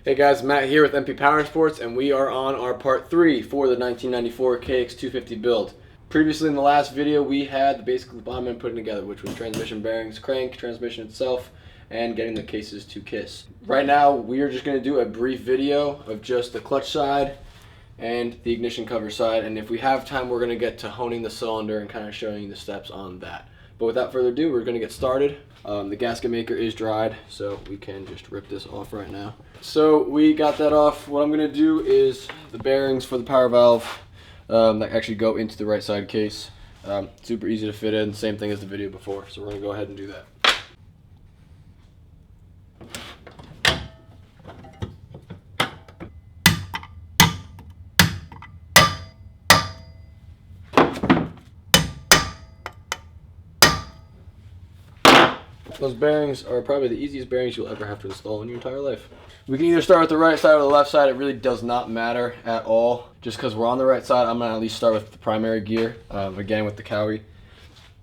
Hey guys, Matt here with MP Power Sports, and we are on our part 3 for the 1994 KX250 build. Previously in the last video, we had the basic bottom end putting together, which was transmission bearings, crank, transmission itself, and getting the cases to kiss. Right now, we are just going to do a brief video of just the clutch side and the ignition cover side, and if we have time, we're going to get to honing the cylinder and kind of showing you the steps on that. But without further ado, we're going to get started. The gasket maker is dried, so we can just rip this off right now. So we got that off. What I'm going to do is the bearings for the power valve that actually go into the right side case. Super easy to fit in, same thing as the video before, so we're going to go ahead and do that. Those bearings are probably the easiest bearings you'll ever have to install in your entire life. We can either start with the right side or the left side. It really does not matter at all. Just because we're on the right side, I'm going to at least start with the primary gear. Again, with the Cowie.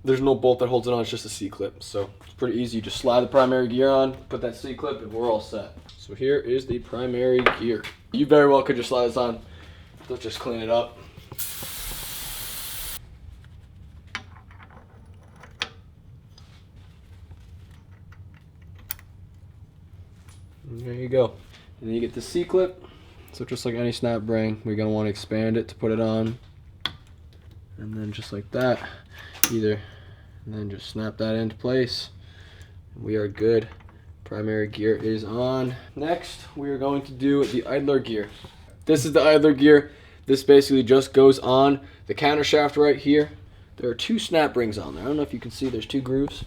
There's no bolt that holds it on, it's just a C-clip. So it's pretty easy. You just slide the primary gear on, put that C-clip, and we're all set. So here is the primary gear. You very well could just slide this on. Let's just clean it up. And there you go. And then you get the C-clip. So just like any snap bearing, we're going to want to expand it to put it on. And then just like that, and then just snap that into place. We are good. Primary gear is on. Next, we are going to do the idler gear. This is the idler gear. This basically just goes on the counter shaft right here. There are two snap rings on there. I don't know if you can see, there's two grooves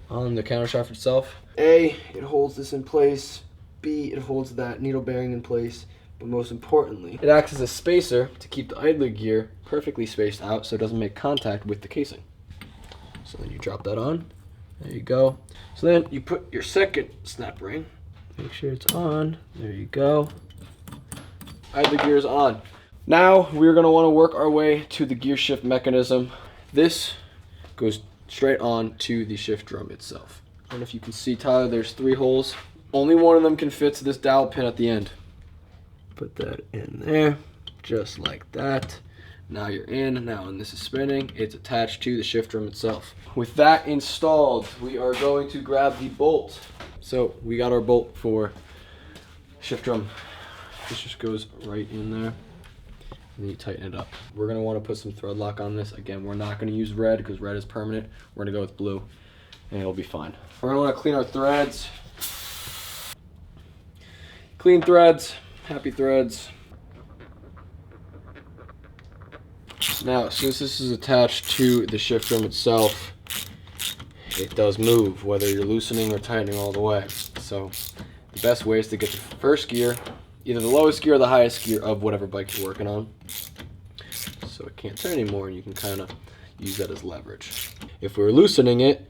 on the counter shaft itself. A, it holds this in place. B, it holds that needle bearing in place. But most importantly, it acts as a spacer to keep the idler gear perfectly spaced out so it doesn't make contact with the casing. So then you drop that on. There you go. So then you put your second snap ring. Make sure it's on. There you go. Idler gear is on. Now we're going to want to work our way to the gear shift mechanism. This goes straight on to the shift drum itself. I don't know if you can see, Tyler, there's 3 holes. Only one of them can fit to this dowel pin at the end. Put that in there, just like that. Now you're in. Now when this is spinning, it's attached to the shift drum itself. With that installed, we are going to grab the bolt. So we got our bolt for shift drum. This just goes right in there. And you tighten it up. We're going to want to put some thread lock on this. Again, we're not going to use red because red is permanent. We're going to go with blue and it'll be fine. We're going to want to clean our threads. Clean threads, happy threads. Now, since this is attached to the shift drum itself, it does move, whether you're loosening or tightening all the way. So the best way is to get the first gear, either the lowest gear or the highest gear of whatever bike you're working on. So it can't turn anymore, and you can kind of use that as leverage. If we were loosening it,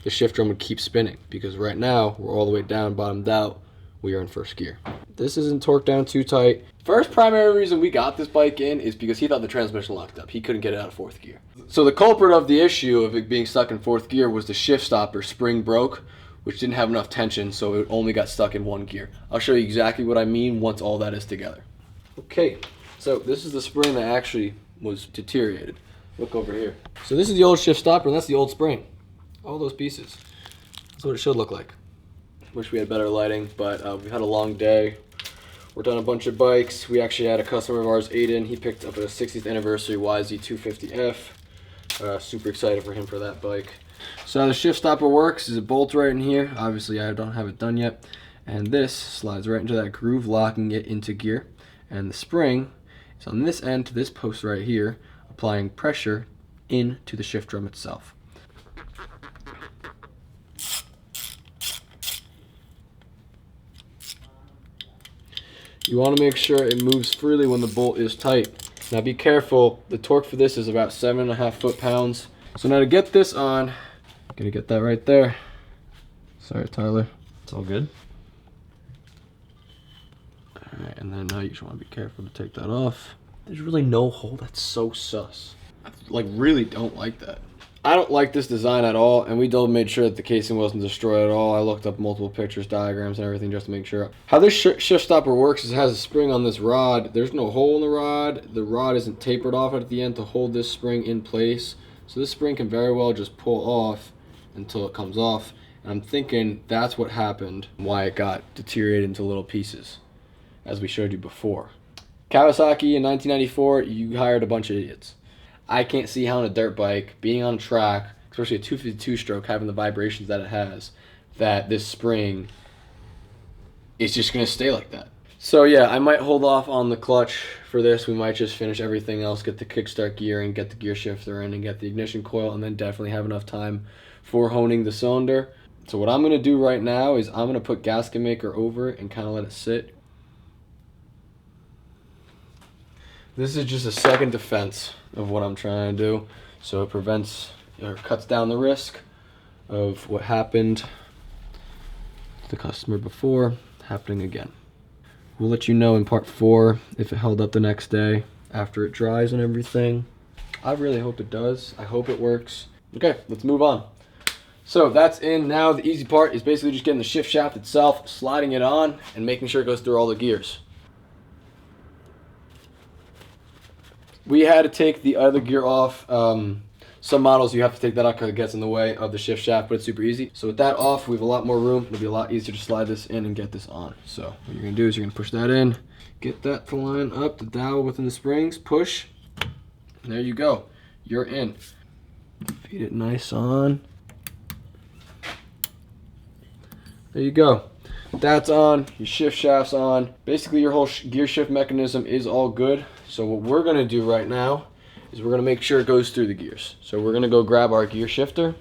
the shift drum would keep spinning, because right now we're all the way down, bottomed out, we are in first gear. This isn't torqued down too tight. First primary reason we got this bike in is because he thought the transmission locked up. He couldn't get it out of 4th gear. So the culprit of the issue of it being stuck in 4th gear was the shift stopper spring broke, which didn't have enough tension, so it only got stuck in 1 gear. I'll show you exactly what I mean once all that is together. Okay, so this is the spring that actually was deteriorated. Look over here. So this is the old shift stopper, and that's the old spring. All those pieces. That's what it should look like. Wish we had better lighting, but we've had a long day. Worked on a bunch of bikes. We actually had a customer of ours, Aiden. He picked up a 60th anniversary YZ250F. Super excited for him for that bike. So how the shift stopper works is it bolts right in here. Obviously, I don't have it done yet. And this slides right into that groove, locking it into gear. And the spring is on this end to this post right here, applying pressure into the shift drum itself. You want to make sure it moves freely when the bolt is tight. Now be careful, the torque for this is about 7.5 foot-pounds. So now to get this on, gonna get that right there. Sorry, Tyler. It's all good. Alright, and then now you just want to be careful to take that off. There's really no hole. That's so sus. I really don't like that. I don't like this design at all, and we made sure that the casing wasn't destroyed at all. I looked up multiple pictures, diagrams, and everything just to make sure. How this shift stopper works is it has a spring on this rod. There's no hole in the rod. The rod isn't tapered off at the end to hold this spring in place. So this spring can very well just pull off until it comes off. And I'm thinking that's what happened, why it got deteriorated into little pieces, as we showed you before. Kawasaki in 1994, you hired a bunch of idiots. I can't see how on a dirt bike, being on a track, especially a 252 stroke, having the vibrations that it has, that this spring is just going to stay like that. So yeah, I might hold off on the clutch for this. We might just finish everything else, get the kickstart gear and get the gear shifter in and get the ignition coil, and then definitely have enough time for honing the cylinder. So what I'm going to do right now is I'm going to put gasket maker over it and kind of let it sit. This is just a second defense of what I'm trying to do, so it prevents or cuts down the risk of what happened to the customer before happening again. We'll let you know in part 4 if it held up the next day after it dries and everything. I really hope it does. I hope it works. Okay, let's move on. So that's in. Now the easy part is basically just getting the shift shaft itself, sliding it on, and making sure it goes through all the gears. We had to take the other gear off. Some models you have to take that out because it gets in the way of the shift shaft, but it's super easy. So with that off, we have a lot more room. It'll be a lot easier to slide this in and get this on. So what you're gonna do is you're gonna push that in, get that to line up, the dowel within the springs, push, and there you go. You're in. Feed it nice on. There you go. That's on, your shift shaft's on. Basically your whole gear shift mechanism is all good. So what we're gonna do right now is we're gonna make sure it goes through the gears. So we're gonna go grab our gear shifter,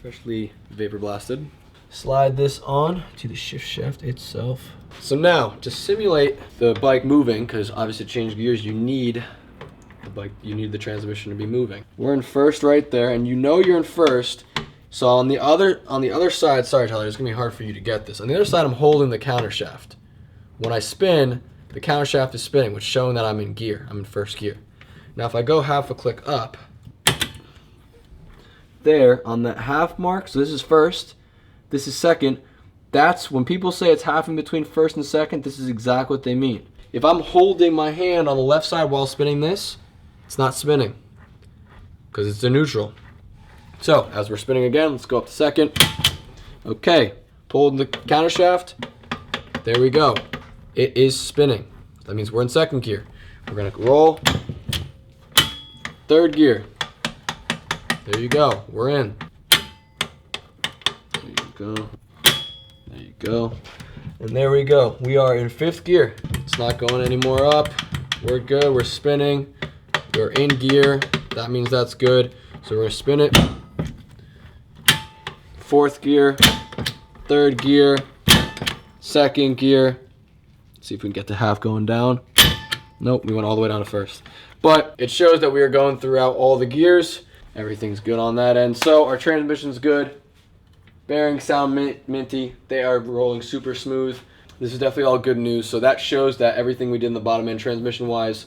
freshly vapor blasted. Slide this on to the shift shaft itself. So now, to simulate the bike moving, because obviously to change gears you need the transmission to be moving. We're in first right there, and you know you're in first. So on the other side, sorry Tyler, it's gonna be hard for you to get this. On the other side, I'm holding the counter shaft. When I spin, the counter shaft is spinning, which is showing that I'm in gear. I'm in first gear. Now if I go half a click up, there on that half mark, so this is first, this is second. That's when people say it's half in between first and second, this is exactly what they mean. If I'm holding my hand on the left side while spinning this, it's not spinning because it's in neutral. So as we're spinning again, let's go up to second. Okay, pulled the counter shaft. There we go. It is spinning. That means we're in second gear. We're gonna roll. Third gear. There you go. We're in. There you go. There you go. And there we go. We are in fifth gear. It's not going any more up. We're good. We're spinning. We're in gear. That means that's good. So we're gonna spin it. Fourth gear, third gear, second gear. Let's see if we can get the half going down. Nope, we went all the way down to first. But it shows that we are going throughout all the gears. Everything's good on that end. So our transmission's good. Bearings sound minty. They are rolling super smooth. This is definitely all good news. So that shows that everything we did in the bottom end transmission wise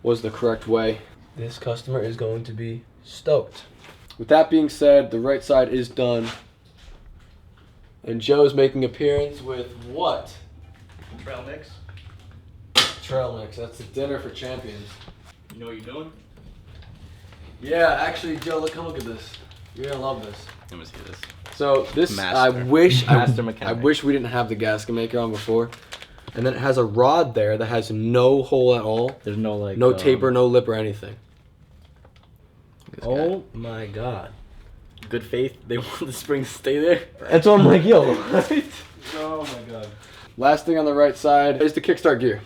was the correct way. This customer is going to be stoked. With that being said, the right side is done. And Joe's making appearance with what? Trail mix. Trail mix. That's the dinner for champions. You know what you're doing? Yeah, actually, Joe, come look at this. You're gonna love this. Let me see this. So this, Master. I wish Mechanic. we didn't have the gasket maker on before. And then it has a rod there that has no hole at all. There's no like no taper, no lip or anything. Oh my god. Good faith, they want the spring to stay there. That's what I'm like, yo. Right? Oh my god. Last thing on the right side is the kickstart gear.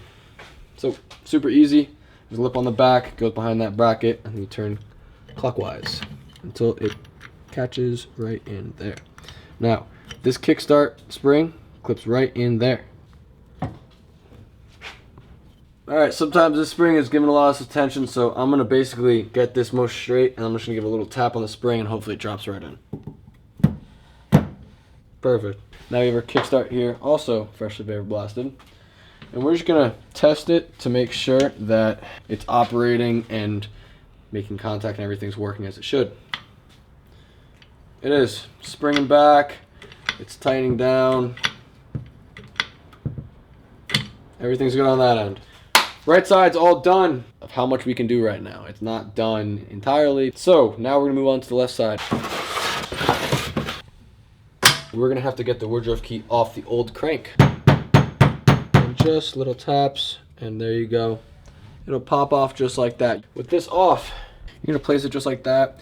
So super easy. There's a lip on the back, goes behind that bracket, and you turn clockwise until it catches right in there. Now, this kickstart spring clips right in there. Alright, sometimes this spring is giving a lot of attention, so I'm going to basically get this most straight, and I'm just going to give a little tap on the spring, and hopefully it drops right in. Perfect. Now we have our kickstart here, also freshly vapor blasted. And we're just going to test it to make sure that it's operating and making contact and everything's working as it should. It is springing back. It's tightening down. Everything's good on that end. Right side's all done of how much we can do right now. It's not done entirely. So now we're gonna move on to the left side. We're gonna have to get the woodruff key off the old crank. And just little taps, and there you go. It'll pop off just like that. With this off, you're gonna place it just like that.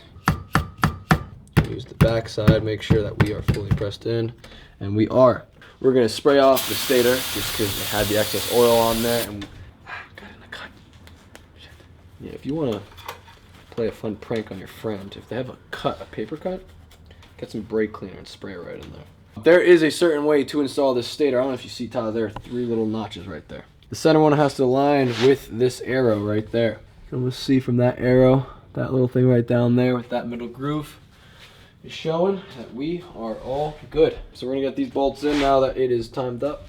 Use the back side, make sure that we are fully pressed in, and we are. We're gonna spray off the stator just because it had the excess oil on there, and got it in the cut. Shit. Yeah, if you wanna play a fun prank on your friend, if they have a paper cut, get some brake cleaner and spray it right in there. There is a certain way to install this stator. I don't know if you see, Tyler, there are 3 little notches right there. The center one has to align with this arrow right there. You can almost see from that arrow, that little thing right down there with that middle groove is showing that we are all good. So we're gonna get these bolts in now that it is timed up.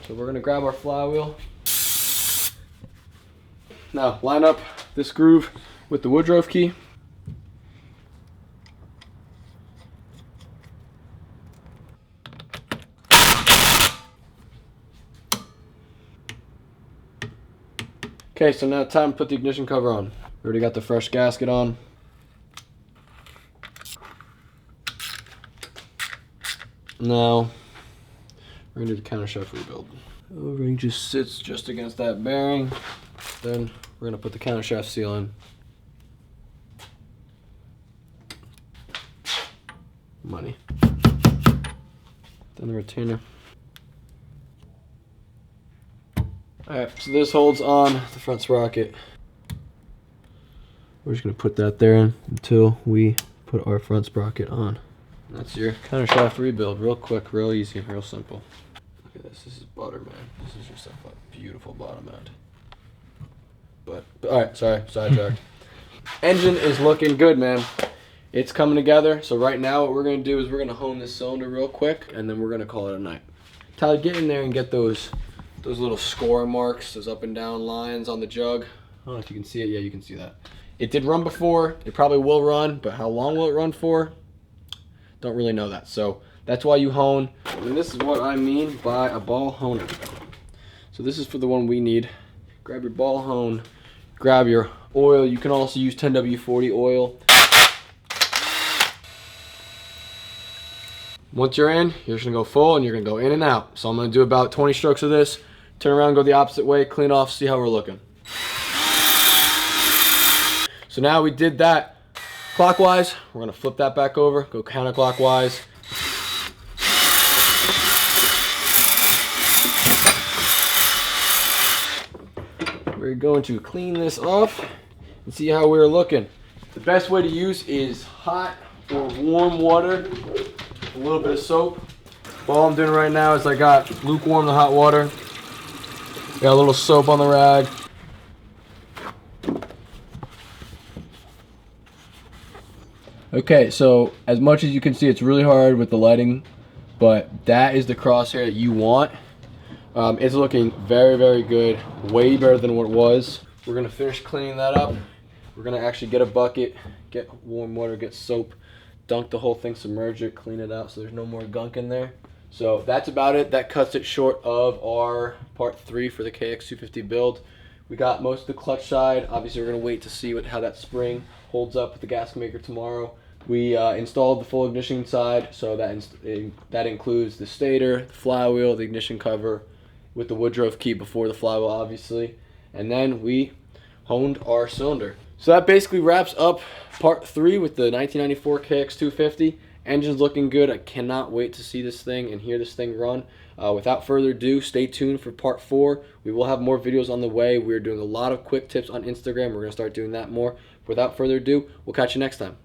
So we're gonna grab our flywheel. Now line up this groove with the woodruff key. Okay, so now time to put the ignition cover on. We already got the fresh gasket on. Now, we're gonna do the countershaft rebuild. The O-ring just sits just against that bearing. Then we're gonna put the countershaft seal in. Money. Then the retainer. Alright, so this holds on the front sprocket. We're just gonna put that there until we put our front sprocket on. That's your countershaft rebuild. Real quick, real easy, real simple. Look at this. This is butter, man. This is just a beautiful bottom end. But alright, sorry, sidetracked. Engine is looking good, man. It's coming together. So right now what we're gonna do is we're gonna hone this cylinder real quick, and then we're gonna call it a night. Tyler, get in there and get those little score marks, those up and down lines on the jug. I don't know if you can see it. Yeah, you can see that. It did run before. It probably will run, but how long will it run for? Don't really know that. So that's why you hone. And this is what I mean by a ball honer. So this is for the one we need. Grab your ball hone. Grab your oil. You can also use 10W40 oil. Once you're in, you're just gonna go full and you're gonna go in and out. So I'm gonna do about 20 strokes of this. Turn around, go the opposite way, clean off, see how we're looking. So now we did that clockwise. We're gonna flip that back over, go counterclockwise. We're going to clean this off and see how we're looking. The best way to use is hot or warm water, a little bit of soap. All I'm doing right now is I got lukewarm to hot water. Got a little soap on the rag. Okay, so as much as you can see, it's really hard with the lighting, but that is the crosshair that you want. It's looking very, very good. Way better than what it was. We're gonna finish cleaning that up. We're gonna actually get a bucket, get warm water, get soap, dunk the whole thing, submerge it, clean it out so there's no more gunk in there. So that's about it. That cuts it short of our part 3 for the KX250 build. We got most of the clutch side. Obviously, we're going to wait to see how that spring holds up with the gasket maker tomorrow. We installed the full ignition side, so that includes the stator, the flywheel, the ignition cover, with the woodruff key before the flywheel, obviously. And then we honed our cylinder. So that basically wraps up part 3 with the 1994 KX250. Engine's looking good. I cannot wait to see this thing and hear this thing run. Without further ado, stay tuned for part 4. We will have more videos on the way. We're doing a lot of quick tips on Instagram. We're going to start doing that more. Without further ado, we'll catch you next time.